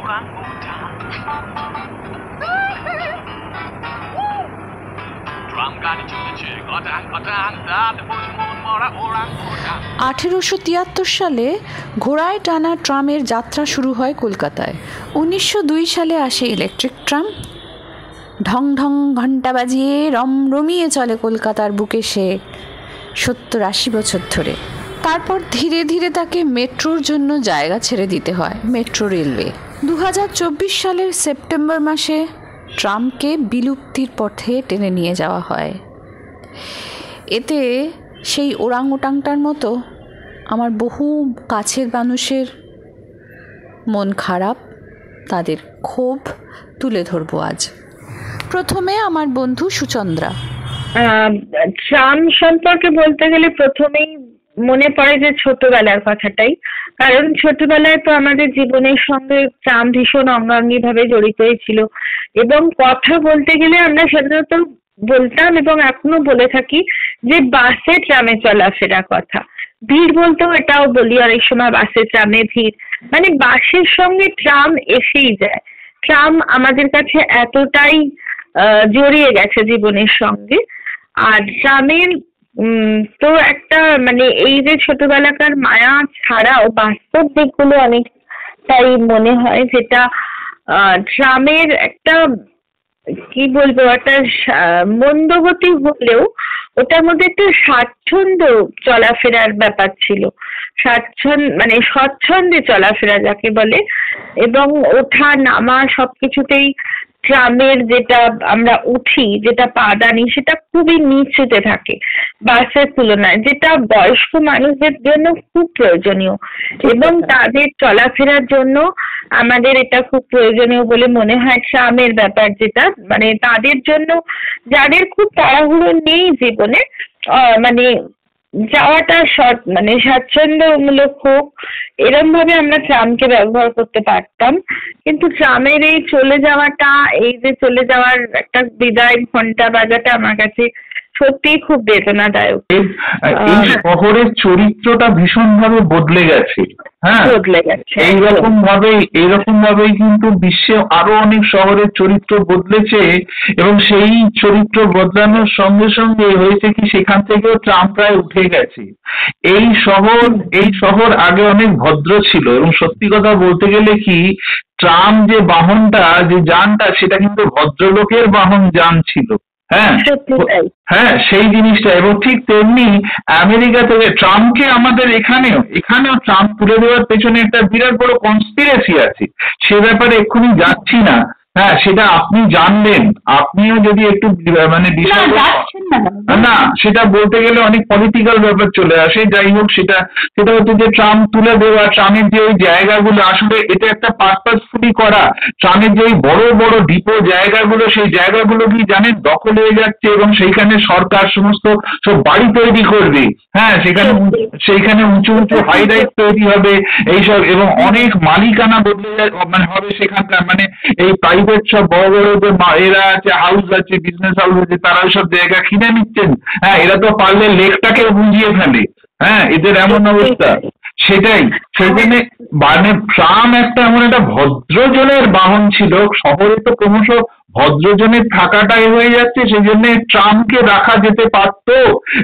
(1873) সালে ঘোড়ায় টানা ট্রামের যাত্রা শুরু হয় কলকাতায়। 1902 সালে আসে ইলেকট্রিক ট্রাম। ঢং ঢং ঘণ্টা বাজিয়ে রমিয়ে চলে কলকাতার বুকে সে 70-80 বছর ধরে। তারপর ধীরে ধীরে তাকে মেট্রোর জন্য জায়গা ছেড়ে দিতে হয়, মেট্রো রেলওয়ে। 2024 সালের সেপ্টেম্বর মাসে ট্রামকে বিলুপ্তির পথে টেনে নিয়ে যাওয়া হয়। এতে সেই ওরাংওটাংটার মতো আমার বহু কাছের মানুষের মন খারাপ, তাদের ক্ষোভ তুলে ধরবো আজ। প্রথমে আমার বন্ধু সুচন্দ্রা। ট্রাম সম্পর্কে বলতে গেলে প্রথমেই মনে পড়ে যে ছোটবেলার কথাটাই, কারণ ছোটবেলায় তো আমাদের জীবনের সঙ্গে ট্রাম ভীষণ অঙ্গাঙ্গি ভাবে জড়িত ছিল। এবং কথা বলতে গেলে আমরা সাধারণত বলতাম এবং এখনো বলে থাকি যে বাসে ট্রামে চলাফেরা কথা। ভিড় বলতেও এটাও বলি অনেক সময়, বাসে ট্রামে ভিড়, মানে বাসের সঙ্গে ট্রাম এসেই যায়। ট্রাম আমাদের কাছে এতটাই জড়িয়ে গেছে জীবনের সঙ্গে। আর ট্রামের তো একটা মানে এই যে ছোটবেলাকার মায়া ছাড়াও বাস্তব দিকগুলো অনেকটাই মনে হয়, যেটা ট্রামের একটা কি বলবো, একটা মন্দগতি হলেও ওটার মধ্যে একটা স্বাচ্ছন্দ্য চলাফেরার ব্যাপার ছিল। মানে স্বচ্ছন্দে চলাফেরা যাকে বলে, এবং ওঠা নামা সবকিছুতেই ট্রামের যেটা আমরা উঠি, যেটা পাদানি, সেটা খুবই নিচুতে থাকে বাসের তুলনায়, যেটা বয়স্ক মানুষদের জন্য খুব প্রয়োজনীয় এবং তাদের চলাফেরার জন্য আমাদের এটা খুব প্রয়োজনীয় বলে মনে হয়। ট্রামের ব্যাপার যেটা মানে তাদের জন্য যাদের খুব তাড়াহুড়ো নেই জীবনে, মানে যাওয়াটা মানে স্বাচ্ছন্দ্যমূলক হোক, এরম ভাবে আমরা ট্রামকে ব্যবহার করতে পারতাম। কিন্তু ট্রামের এই চলে যাওয়াটা, এই যে চলে যাওয়ার একটা বিদায় ঘন্টা বাজাটা আমার কাছে সত্যিই খুব বেদনাদায়ক। এই শহরের চরিত্রটা ভীষণ ভাবে বদলে গেছে। হ্যাঁ, বদলে গেছে। এইরকম ভাবেই কিন্তু বিশ্বে আরো অনেক শহরের চরিত্র বদলেছে, এবং সেই চরিত্র বদলানোর সঙ্গে সঙ্গে হয়েছে কি সেখান থেকেও ট্রাম প্রায় উঠে গেছে। এই শহর আগে অনেক ভদ্র ছিল, এবং সত্যি কথা বলতে গেলে কি ট্রাম যে বাহনটা, যে যানটা, সেটা কিন্তু ভদ্রলোকের বাহন যান ছিল। হ্যাঁ, সেই জিনিসটা। এবং ঠিক তেমনি আমেরিকা থেকে ট্রাম্পকে আমাদের এখানেও ট্রাম্প তুলে দেওয়ার পেছনে একটা বিরাট বড় কনস্পিরেসি আছে। সে ব্যাপারে এক্ষুনি যাচ্ছি না। হ্যাঁ, সেটা আপনি জানবেন, আপনিও যদি একটু মানে বিষয় না, সেটা বলতে গেলে অনেক পলিটিক্যাল ব্যাপার চলে আসে। যাই হোক, সেটা হচ্ছে যে ট্রাম তুলে দেওয়া, ট্রামের যে ওই জায়গাগুলো, আসলে এটা একটা পারপাসফুলি করা। ট্রামের যে বড় বড় ডিপো জায়গাগুলো, সেই জায়গাগুলো কি জানেন দখল হয়ে যাচ্ছে, এবং সেইখানে সরকার সমস্ত সব বাড়ি তৈরি করবে। হ্যাঁ, সেইখানে উঁচু উঁচু হাই রাইজ তৈরি হবে এইসব, এবং অনেক মালিকানা বদলে মানে হবে সেখানকার। মানে এই প্রাইভেট সব বড় বড় যে এরা আছে, হাউস আছে, বিজনেস হাউস আছে, তারা সব জায়গা কিনে নিচ্ছেন। হ্যাঁ, এরা তো পারলে লেকটাকে বুঝিয়ে ফেলে। হ্যাঁ, এদের এমন অবস্থা। সেটাই, সেখানে মানে ট্রাম একটা এমন একটা ভদ্রজনের বাহন ছিল। শহরে তো ক্রমশ ভদ্রজনের থাকাটাই হয়ে যাচ্ছে, সেই জন্য ট্রামকে রাখা যেতে পারতো।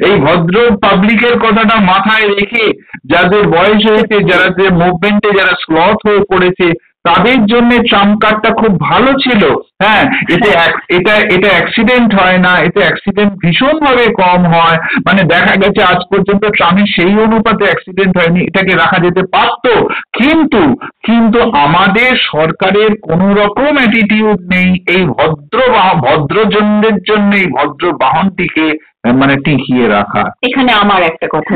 এই ভদ্র পাবলিকের কথাটা মাথায় রেখে, যাদের বয়স হয়েছে, যারা যে মুভমেন্টে যারা স্লথ হয়ে পড়েছে, তাদের জন্য ট্রাম কারটা খুব ভালো ছিল। হ্যাঁ, এটা অ্যাক্সিডেন্ট হয় না, এতে অ্যাক্সিডেন্ট ভীষণ ভাবে কম হয়। মানে দেখা গেছে আজ পর্যন্ত ট্রামের সেই অনুপাতে অ্যাক্সিডেন্ট হয়নি। এটাকে রাখা যেতে পারতো, কিন্তু আমাদের সরকারের কোন রকম অ্যাটিটিউড নেই এই ভদ্রজনদের জন্য এই ভদ্র বাহনটিকে মানে টিকিয়ে রাখা। এখানে আমার একটা কথা,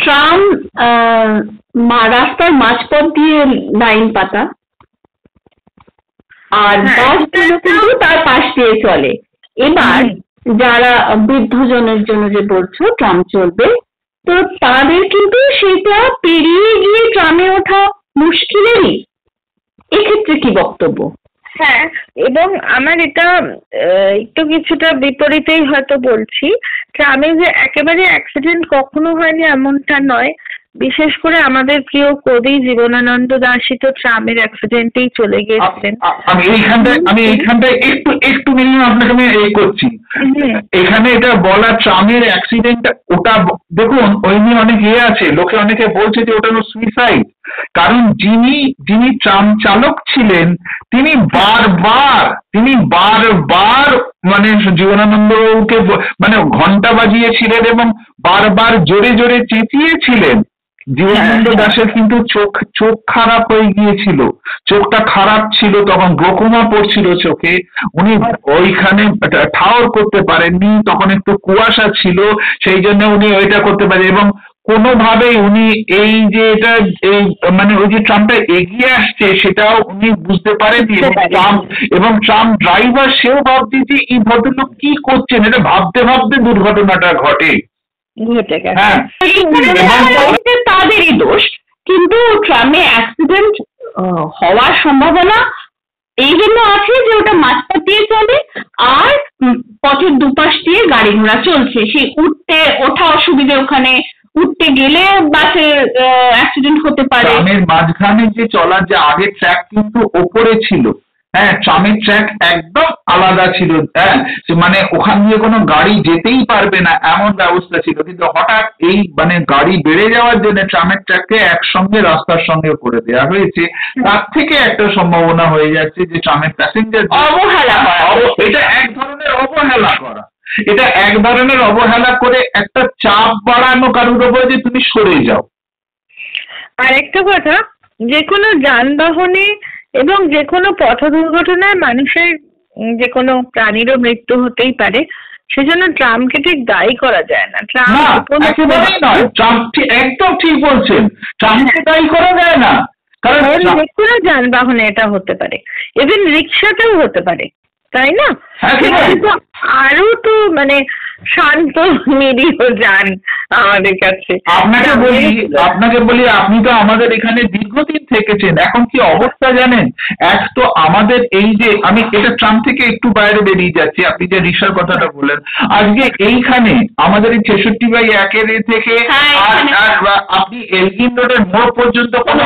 ট্রাম রাস্তার মাঝপথ দিয়ে লাইন পাতা, আর বাসগুলো কিন্তু তার পাশ দিয়ে চলে। এবার যারা বৃদ্ধজনের জন্য যে বলছো ট্রাম চলবে, তো তাদের কিন্তু সেটা পেরিয়ে গিয়ে ট্রামে ওঠা মুশকিলেরই। এক্ষেত্রে কি বক্তব্য? হ্যাঁ, এবং আমার এটা একটু কিছুটা বিপরীতেই হয়তো বলছি। ট্রামে যে একেবারে অ্যাক্সিডেন্ট কখনো হয়নি এমনটা নয়, বিশেষ করে আমাদের প্রিয় কবি জীবনানন্দ দাশই তো ট্রামের অ্যাক্সিডেন্টেই চলে গিয়েছিলেন। আমি এইখানটায় একটু মিনিমাম আপনাকে আমি করছি এখানে এটা বলা ট্রামের অ্যাক্সিডেন্ট, ওটা দেখুন ওই নিয়ে অনেক আছে, লোকে অনেকে বলছে যে ওটা সুইসাইড, কারণ যিনি ট্রাম চালক ছিলেন তিনি বারবার মানে জীবনানন্দকে মানে ঘন্টা বাজিয়েছিলেন এবং বারবার জোরে জোরে চেঁচিয়েছিলেন। জীবনানন্দ দাশের কিন্তু চোখ খারাপ হয়ে গিয়েছিল, চোখটা খারাপ ছিল, তখন গ্লোকোমা পড়ছিল চোখে, উনি ওইখানে ঠাওর করতে পারেননি, তখন একটু কুয়াশা ছিল, সেই জন্য উনি ওইটা করতে পারেন এবং কোনোভাবেই উনি এই যে এটা এই মানে ওই যে ট্রামটা এগিয়ে আসছে সেটাও উনি বুঝতে পারেননি এবং ট্রাম ড্রাইভার সেও ভাবছে যে এই ভদ্রলোক কি করছেন, এটা ভাবতে ভাবতে দুর্ঘটনাটা ঘটে। হ্যাঁ, তাদেরই দোষ, কিন্তু ট্রামে অ্যাক্সিডেন্ট হওয়ার সম্ভাবনা এই জন্য আছে যে ওটা মাঝপথ দিয়ে চলে আর পথের দুপাশ দিয়ে গাড়ি ঘোড়া চলছে, সেই ওঠা অসুবিধে, ওখানে উঠতে গেলে বাসের অ্যাক্সিডেন্ট হতে পারে। ট্রামের মাঝখানে যে চলার যে আগের ট্র্যাক কিন্তু ওপরে ছিল, হ্যাঁ ট্রামের ট্র্যাক একদম আলাদা ছিল, হ্যাঁ মানে ওখান দিয়ে কোনো গাড়ি যেতেই পারবে না এমন ব্যবস্থা ছিল, কিন্তু হঠাৎ এই মানে গাড়ি বেড়ে যাওয়ার জন্য ট্রামের ট্র্যাককে একসঙ্গে রাস্তার সঙ্গে করে দেওয়া হয়েছে, তার থেকে একটা সম্ভাবনা হয়ে যাচ্ছে যে ট্রামের প্যাসেঞ্জার অবহেলা করা, এটা এক ধরনের অবহেলা করা, এটা এক ধরনের অবহেলা করে একটা চাপ বাড়ানো কারোর উপরে যে তুমি সরে যাও। আরেকটা কথা, যে কোনো যানবাহনে এবং যে কোনো পথ দুর্ঘটনায় মানুষের যে কোনো প্রাণীরও মৃত্যু হতেই পারে, সেজন্য ট্রামকে ঠিক দায়ী করা যায় না। ট্রাম একেবারেই নয়, ট্রাম একদম ঠিক বলছেন, ট্রামকে দায়ী করা যায় না, কারণ যে কোনো যানবাহনে এটা হতে পারে, ইভেন রিক্সাতেও হতে পারে, তাই না? আরো তো মানে শান্ত নিরীহ যান আমাদের কাছে। আপনাকে বলি আপনি তো আমাদের এখানে দীর্ঘদিন থেকেছেন, এখন কি অবস্থা জানেন? এক তো আমাদের এই যে আমি এটা ট্রাম থেকে একটু বাইরে বেরিয়ে যাচ্ছি, আপনি যে রিক্সার কথাটা বললেন, আজকে এইখানে আমাদের এই 66/1 থেকে আপনি এলগিন রোডের মোড় পর্যন্ত কোনো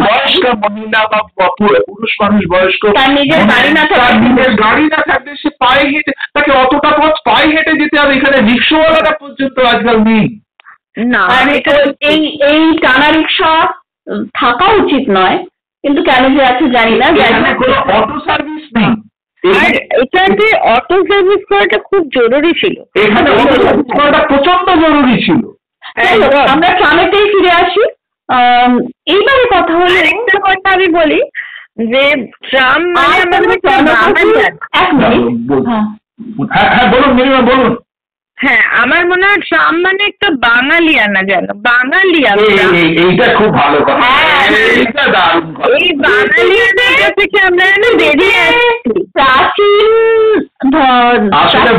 বয়স্ক মহিলা বা পুরুষ মানুষ বয়স্ক তার নিজের গাড়ি না থাকলে সে পায়ে হেঁটে, তাকে অতটা পথ পায়ে হেঁটে যেতে হবে, এখানে রিক্সাওয়ালারা পর্যন্ত আজকাল নেই। না, এই টানা রিক্সা থাকা উচিত নয়, কিন্তু কেন যে আছে জানি না, কোনো অটো সার্ভিস নেই, আর এটাতে অটো সার্ভিস করাটা খুব জরুরি ছিল, এখানে অটো সার্ভিস করাটা প্রচন্ড জরুরি ছিল। আমরা ট্রামেতেই ফিরে আসি। এইবারে কথা হলো, একটা কথা আমি বলি যে ট্রাম বলুন। হ্যাঁ, আমার মনে হয় ট্রাম মানে একটা বাঙালিয়ানা, যেন বাঙালিয়ানা, এইটা খুব ভালো কথা, এই বাঙালিয়ানা থেকে আমরা বেরিয়ে প্রাচীন আসলে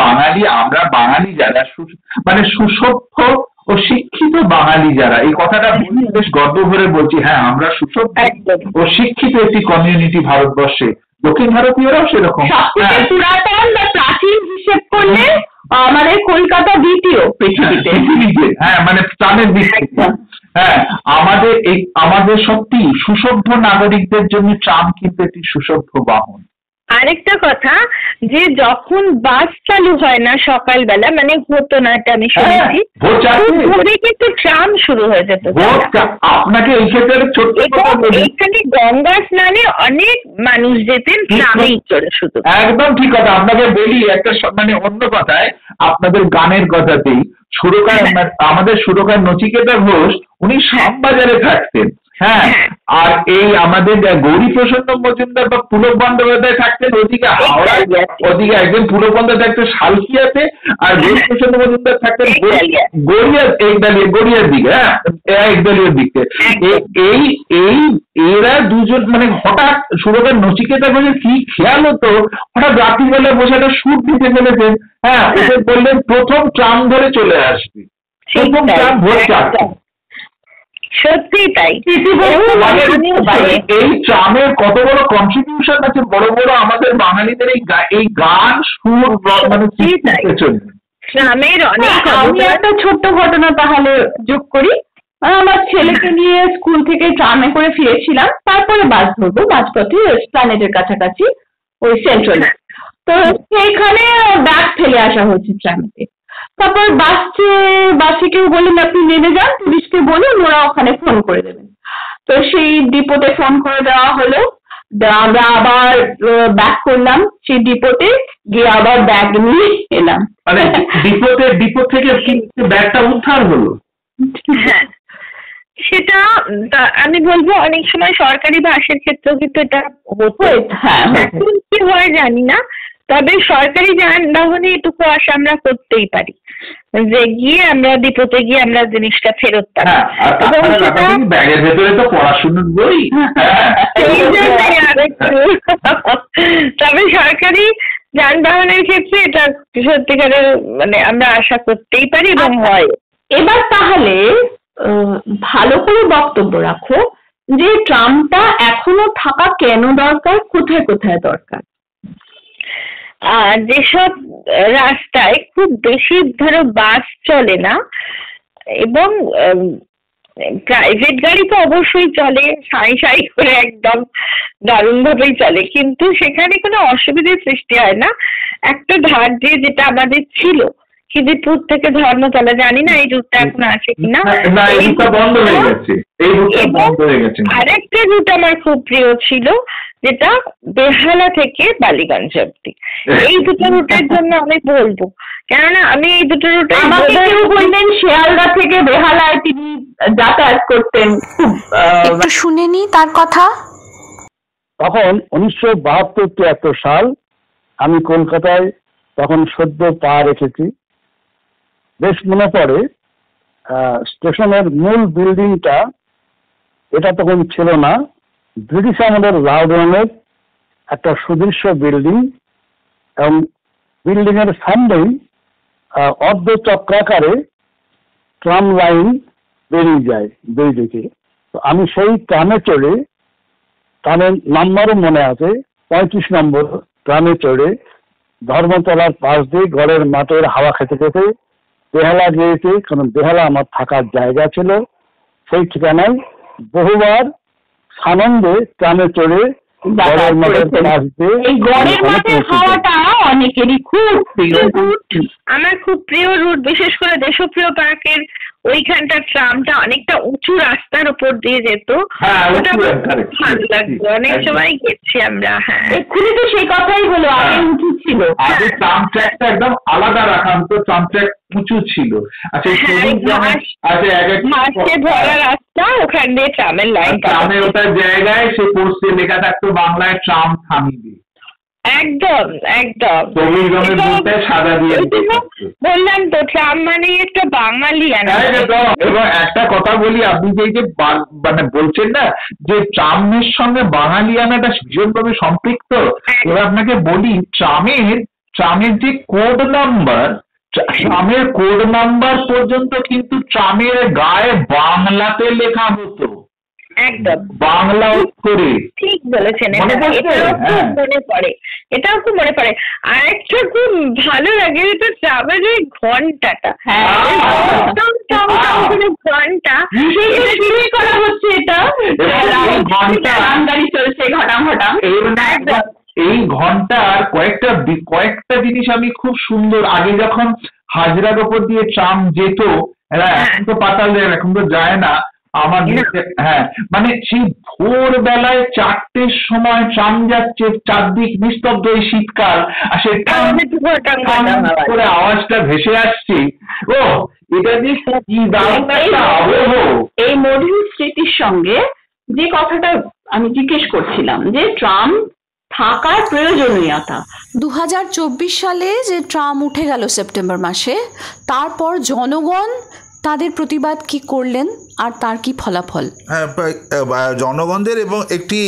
বাঙালি আমরা বাঙালি যারা মানে সুসভ্য ও শিক্ষিত বাঙালি যারা, এই কথাটা বেশ গর্ব ভরে বলছি, হ্যাঁ আমরা সুসভ্য ও শিক্ষিত একটি কমিউনিটি ভারতবর্ষে, দক্ষিণ ভারতীয়রাও সেরকম। পুরাতন বা প্রাচীন হিসেব করলে আমাদের কলকাতা দ্বিতীয় পৃথিবীতে, হ্যাঁ মানে প্রাণের ভিত্তিতে, হ্যাঁ আমাদের সত্যি সুসভ্য নাগরিকদের জন্য ট্রাম কিন্তু একটি সুসভ্য বাহন। আরেকটা কথা, যে যখন বাস চালু হয় না সকালবেলা, মানে হতো না, এটা আমি শুনেছি, ভোরে কিন্তু ট্রাম শুরু হয়ে যেত। আপনাকে এই ক্ষেত্রে ছোট্ট এখানে গঙ্গা স্নানে অনেক মানুষ যেতেন ট্রামেই চড়ে, শুধু একদম ঠিক কথা। আপনাকে বলি একটা মানে অন্য কথায়, আপনাদের গানের কথাতেই সুরকার, আমাদের সুরকার নচিকেতা ঘোষ, উনি শ্যামবাজারে থাকতেন, হ্যাঁ, আর এই আমাদের গৌরী প্রসন্ন মজুমদার বা পুলক বন্দ্যোপাধ্যায় থাকতেন ওদিকে হাওড়ায়, ওদিকে একজন পুলক বন্দ্যোপাধ্যায় থাকতেন শালকিয়াতে, আর গৌরী প্রসন্ন মজুমদার থাকতেন গড়িয়ার দিকে, হ্যাঁ একদলীয় দিকে। এরা দুজন মানে হঠাৎ সুরকার নচিকেতা ঘোষের কি খেয়াল হতো, হঠাৎ রাত্রিবেলা বসে একটা সুর দিতে ফেলেছেন, হ্যাঁ ওদের বললেন প্রথম ট্রাম ধরে চলে আসবে, প্রথম ট্রাম ভোর 4টা। সত্যি তাই, এই ট্রামের কত বড় কন্ট্রিবিউশন আছে, বড় বড় আমাদের বাঙালিদের এই গান সুর মানে ট্রামের অনেক। আমি একটা ছোট্ট ঘটনা তাহলে যোগ করি। আমার ছেলেকে নিয়ে স্কুল থেকে ট্রামে করে ফিরেছিলাম, তারপরে বাস ধরবো, মাঝপথে এসপ্ল্যানেডের কাছাকাছি ওই সেন্ট্রালে। তো সেইখানে ব্যাগ ফেলে আসা হয়েছে ট্রামেতে। তারপর বাসে কেউ বললেন আপনি নেমে যান, পুলিশকে বলুন, ওরা ওখানে ফোন করে দেবেন। তো সেই ডিপোতে ফোন করে দেওয়া হলো, আমরা আবার ব্যাক করলাম সেই ডিপোতে গিয়ে আবার ব্যাগ নিয়ে এলাম। মানে ডিপো থেকে ব্যাগটা উদ্ধার হলো? হ্যাঁ, সেটা আমি বলবো অনেক সময় সরকারি বাসের ক্ষেত্রেও কিন্তু এটা হতো। এখন কি হয় জানি না, তবে সরকারি যানবাহনে এটুকু আশা আমরা করতেই পারি যে গিয়ে আমরা ডিপোতে গিয়ে আমরা জিনিসটা ফেরত পাবো। ব্যাগের ভেতরে তো পড়াশোনার বই, তবে সরকারি যানবাহনের ক্ষেত্রে এটা সত্যিকারের মানে আমরা আশা করতেই পারি এবং হয়। এবার তাহলে ভালো করে বক্তব্য রাখো যে ট্রামটা এখনো থাকা কেন দরকার, কোথায় কোথায় দরকার? যেসব রাস্তায় খুব বেশি ধরো বাস চলে না এবং প্রাইভেট গাড়ি তো অবশ্যই চলে, সাই সাই করে একদম দারুণ ভাবেই চলে, কিন্তু সেখানে কোনো অসুবিধার সৃষ্টি হয় না। একটা ধার দিয়ে যেটা আমাদের ছিল খিদিরপুর থেকে ধর্মতলা, জানি না এই রুটটা এখন আছে কিনা, আরেকটা রুট আমার খুব প্রিয় ছিল যেটা বেহালা থেকে বালিগঞ্জ অব্দি। এই দুটো রুটের জন্য আমি বলবো, কেননা আমি এই দুটো রুটে বললেন শিয়ালদা থেকে বেহালায় তিনি যাতায়াত করতেন। একটু শুনে নি তার কথা। তখন 1972-73 সাল, আমি কলকাতায় তখন সদ্য পা রেখেছি। বেশ মনে পড়ে স্টেশনের মূল বিল্ডিংটা, এটা তখন ছিল না, ব্রিটিশ আমলের লাল রঙের একটা সুদৃশ্য বিল্ডিং, এবং বিল্ডিং এর সামনেই অর্ধ চক্রাকারে ট্রাম লাইন বেরিয়ে যায় দুই দিকে। তো আমি সেই ট্রামে চড়ে, ট্রামের নাম্বারও মনে আছে 35 নম্বর ট্রামে চড়ে ধর্মতলার পাশ দিয়ে ঘরের মাঠের হাওয়া খেতে খেতে বেহালা গিয়েছি, কারণ বেহালা আমার থাকার জায়গা ছিল। সেই ঠিকানায় বহুবার সানন্দে ট্রামে চড়ে ঘরের মাঠের পাশ দিয়ে। অনেকেরই খুব প্রিয়, আমার খুব প্রিয় রুট, বিশেষ করে দেশপ্রিয় পার্কের ওইখানটা ট্রামটা অনেকটা উঁচু রাস্তার উপর দিয়ে যেত, ওটা ভালো লাগতো, অনেক সময় গেছি আমরা। হ্যাঁ, এক্ষুনি তো সেই কথাই হলো, আগে উঁচু ছিল, আগে ট্রাম ট্র্যাকটা একদম আলাদা রাখা হতো, ট্রাম ট্র্যাক উঁচু ছিল। আচ্ছা, মাসে ভরা রাস্তা, ওখান দিয়ে ট্রামের লাইন, ট্রামের ওটার জায়গায় সে পোস্টে লেখা থাকতো বাংলায় ট্রাম থামিয়ে। একদম একদম সাদা দিয়ে বললাম তো, ট্রাম মানে একটা বাঙালিয়ানা। এবার একটা কথা বলি, আপনি যে মানে বলছেন না যে ট্রামের সঙ্গে বাঙালিয়ানাটা ভীষণভাবে সম্পৃক্ত, এবার আপনাকে বলি ট্রামের যে কোড নাম্বার, ট্রামের কোড নাম্বার পর্যন্ত কিন্তু ট্রামের গায়ে বাংলাতে লেখা হতো, একদম বাংলা অক্ষরে। ঠিক বলেছেন, এটাও খুব মনে পড়ে। আর একটা খুব ভালো লাগে, এটা ট্রামের ওই ঘন্টাটা, ঘন্টা করা হচ্ছে, এটা গাড়ি চলছে ঘটাম ঘটাম। এই ঘন্টার কয়েকটা জিনিস আমি খুব সুন্দর, আগে যখন হাজরার ওপর দিয়ে ট্রাম যেত, এখন তো পাতাল যায়, এখন তো যায় না আমার। হ্যাঁ, মানে সেই ভোরবেলায় 4টের সময় ট্রাম যাচ্ছে, চারদিক নিস্তব্ধ, এই শীতকাল, আর সেই করে আওয়াজটা ভেসে আসছে। ও, এটা যে কি দারুণ একটা আবহ। এই মধুর স্মৃতির সঙ্গে যে কথাটা আমি জিজ্ঞেস করছিলাম যে ট্রাম থাকার প্রয়োজনীয়তা, 2024 সালে যে ট্রাম উঠে গেল সেপ্টেম্বর মাসে, তারপর জনগণ তাদের প্রতিবাদ কি করলেন আর তার কি ফলাফল? হ্যাঁ, জনগণদের এবং একটি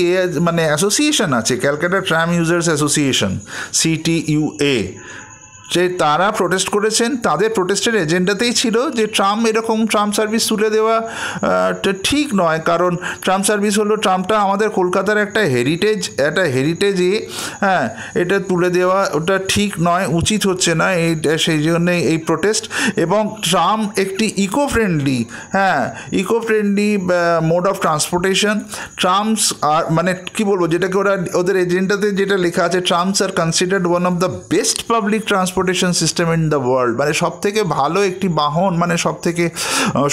মানে অ্যাসোসিয়েশন আছে, Calcutta tram users association, CTUA, যে তারা প্রোটেস্ট করেছেন, তাদের প্রোটেস্টের এজেন্ডাতেই ছিল যে এরকম ট্রাম সার্ভিস তুলে দেওয়া ঠিক নয়, কারণ ট্রাম সার্ভিস হলো, ট্রামটা আমাদের কলকাতার একটা হেরিটেজে, হ্যাঁ, এটা তুলে দেওয়া ওটা ঠিক নয়, উচিত হচ্ছে না, সেই জন্যই এই প্রোটেস্ট। এবং ট্রাম একটি eco friendly mode of transportation. Trams আর মানে কি বলবো, যেটাকে ওদের এজেন্ডাতে যেটা লেখা আছে, ট্রামস আর considered one of the best public transportation system in the world, মানে সব থেকে ভালো একটি বাহন, মানে সব থেকে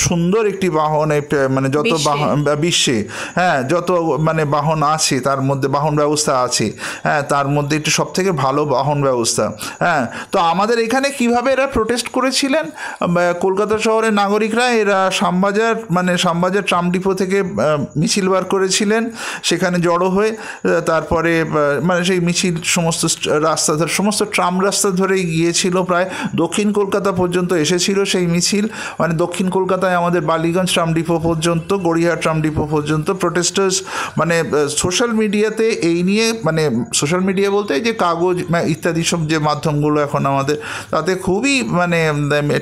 সুন্দর একটি বাহন, মানে যত বাহন বিশ্বে, হ্যাঁ, যত মানে বাহন আছে তার মধ্যে, বাহন ব্যবস্থা আছে, হ্যাঁ, তার মধ্যে একটি সব থেকে ভালো বাহন ব্যবস্থা। হ্যাঁ, তো আমাদের এখানে কিভাবে এরা প্রোটেস্ট করেছিলেন, কলকাতা শহরের নাগরিকরা, এরা শ্যামবাজার ট্রাম ডিপো থেকে মিছিল বার করেছিলেন, সেখানে জড়ো হয়ে তারপরে মানে সেই মিছিল সমস্ত রাস্তা ধরে, সমস্ত ট্রাম রাস্তা ধরেই গিয়েছিল, প্রায় দক্ষিণ কলকাতা পর্যন্ত এসেছিল সেই মিছিল, মানে দক্ষিণ কলকাতায় আমাদের বালিগঞ্জ ট্রাম ডিপো পর্যন্ত, গড়িয়াহাট ট্রাম ডিপো পর্যন্ত প্রোটেস্টার্স, মানে সোশ্যাল মিডিয়াতে এই নিয়ে, মানে সোশ্যাল মিডিয়া বলতে যে কাগজ ইত্যাদি সব যে মাধ্যমগুলো এখন আমাদের, তাতে খুবই মানে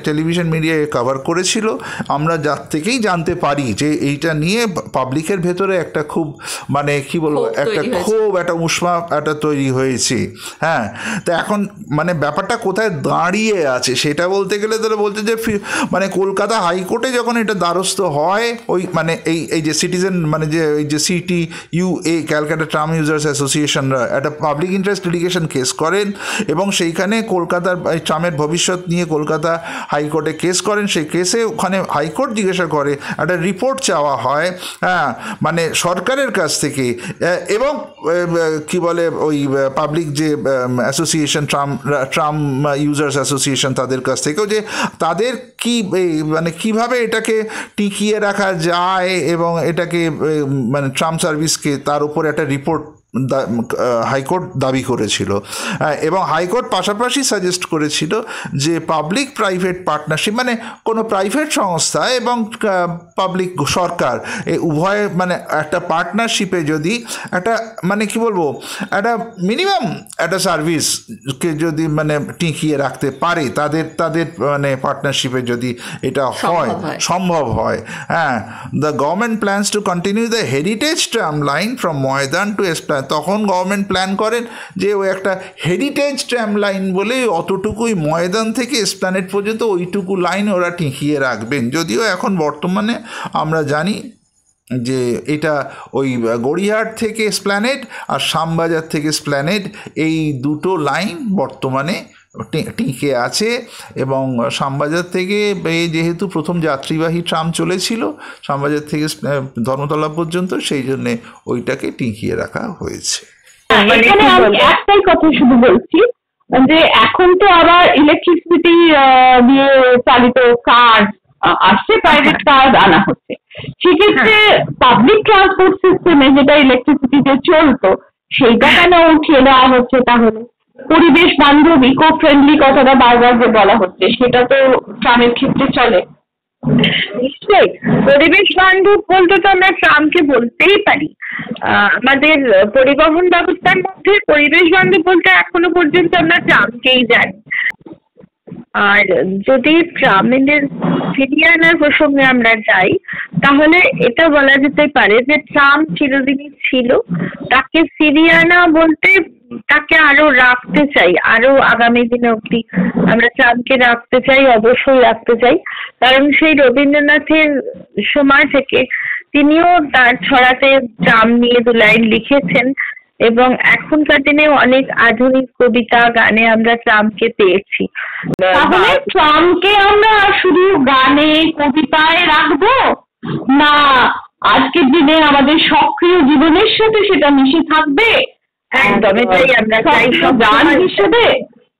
টেলিভিশন মিডিয়ায় কভার করেছিল। আমরা যার থেকেই জানতে পারি যে এইটা নিয়ে পাবলিকের ভেতরে একটা খুব মানে কি বলবো, একটা উষ্মা একটা তৈরি হয়েছে। হ্যাঁ, তো এখন মানে ব্যাপারটা কোথায় দাঁড়িয়ে আছে সেটা বলতে গেলে তাহলে বলতে যে মানে কলকাতা হাইকোর্টে যখন এটা দ্বারস্থ হয়, ওই মানে এই যে সিটিজেন, মানে যে এই যে CTUA, ক্যালকাটা ট্রাম ইউজার্স অ্যাসোসিয়েশনরা একটা পাবলিক ইন্টারেস্ট লিটিগেশন কেস করেন, এবং সেইখানে কলকাতার ট্রামের ভবিষ্যৎ নিয়ে কলকাতা হাইকোর্টে কেস করেন। সেই কেসে ওখানে হাইকোর্ট জিজ্ঞাসা করে, একটা রিপোর্ট চাওয়া হয়, হ্যাঁ, মানে সরকারের কাছ থেকে, এবং কি বলে ওই পাবলিক যে অ্যাসোসিয়েশন, ট্রাম ইউজার্স অ্যাসোসিয়েশন, তাদের কাছ থেকেও, যে তাদের কি মানে কিভাবে এটাকে টিকিয়ে রাখা যায়, এবং এটাকে মানে ট্রাম সার্ভিসকে তার উপরে একটা রিপোর্ট হাইকোর্ট দাবি করেছিল। এবং হাইকোর্ট পাশাপাশি সাজেস্ট করেছিল যে পাবলিক প্রাইভেট পার্টনারশিপ, মানে কোনো প্রাইভেট সংস্থা এবং পাবলিক সরকার এই উভয় মানে একটা পার্টনারশিপে যদি একটা মানে কি বলবো, একটা মিনিমাম একটা সার্ভিসকে যদি মানে টিকিয়ে রাখতে পারে, তাদের মানে পার্টনারশিপে যদি এটা সম্ভব হয়, হ্যাঁ, the government plans to continue the heritage tram line from Maidan to Esplanade. তখন গভর্নমেন্ট প্ল্যান করেন যে ওই একটা হেরিটেজ ট্রাম লাইন বলে অতটুকুই, ময়দান থেকে এসপ্ল্যানেড পর্যন্ত ওইটুকু লাইন ওরা টিকিয়ে রাখবেন। যদিও এখন বর্তমানে আমরা জানি যে এটা ওই গড়িয়াহাট থেকে এসপ্ল্যানেড আর শ্যামবাজার থেকে এসপ্ল্যানেড, এই দুটো লাইন বর্তমানে টিকে আছে। এবং শ্যামবাজার থেকে যেহেতু প্রথম যাত্রীবাহী ট্রাম চলেছিল শ্যামবাজার থেকে ধর্মতলা পর্যন্ত, সেই জন্যে ওইটাকে টিকিয়ে রাখা হয়েছে। এখানে আমি একটাই কথা শুধু বলছি যে এখন তো আবার ইলেকট্রিসিটি দিয়ে চালিত কার আসছে, প্রাইভেট কার আনা হচ্ছে, সেক্ষেত্রে পাবলিক ট্রান্সপোর্ট সিস্টেমে যেটা ইলেকট্রিসিটিতে চলতো সেইটা কেন উঠিয়ে দেওয়া হচ্ছে? তাহলে পরিবেশ বান্ধব, ইকো ফ্রেন্ডলি কথাটা বারবার যে বলা হচ্ছে, সেটা তো ট্রামের ক্ষেত্রে চলে। নিশ্চয়ই পরিবেশ বান্ধব বলতে তো আমরা ট্রামকে বলতেই পারি। আমাদের পরিবহন ব্যবস্থার মধ্যে পরিবেশ বান্ধব বলতে এখনো পর্যন্ত আমরা ট্রামকেই জানি। আর যদি ট্রামের ফিরিয়ে আনার প্রসঙ্গে আমরা যাই, তাহলে এটা বলা যেতে পারে যে ট্রাম চিরদিনই ছিল, তাকে ফিরিয়ে আনা বলতে তাকে আরো রাখতে চাই, আরো আগামী দিনে অবধি আমরা ট্রামকে রাখতে চাই, অবশ্যই রাখতে চাই। কারণ সেই রবীন্দ্রনাথের সময় থেকে তিনিও তার ছড়াতে ট্রাম নিয়ে 2 লাইন লিখেছেন, এবং এখনকার দিনে অনেক আধুনিক কবিতা গানে আমরা ট্রামকে পেয়েছি। তাহলে ট্রামকে আমরা শুধু গানে কবিতায় রাখবো না আজকের দিনে আমাদের সক্রিয় জীবনের সাথে সেটা মিশে থাকবে? একদম, এটাই আমরা চাই গান হিসেবে।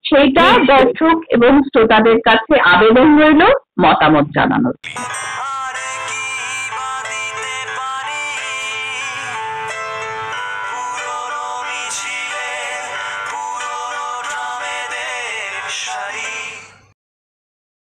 সেইটা দর্শক এবং শ্রোতাদের কাছে আবেদন রইল মতামত জানানোর।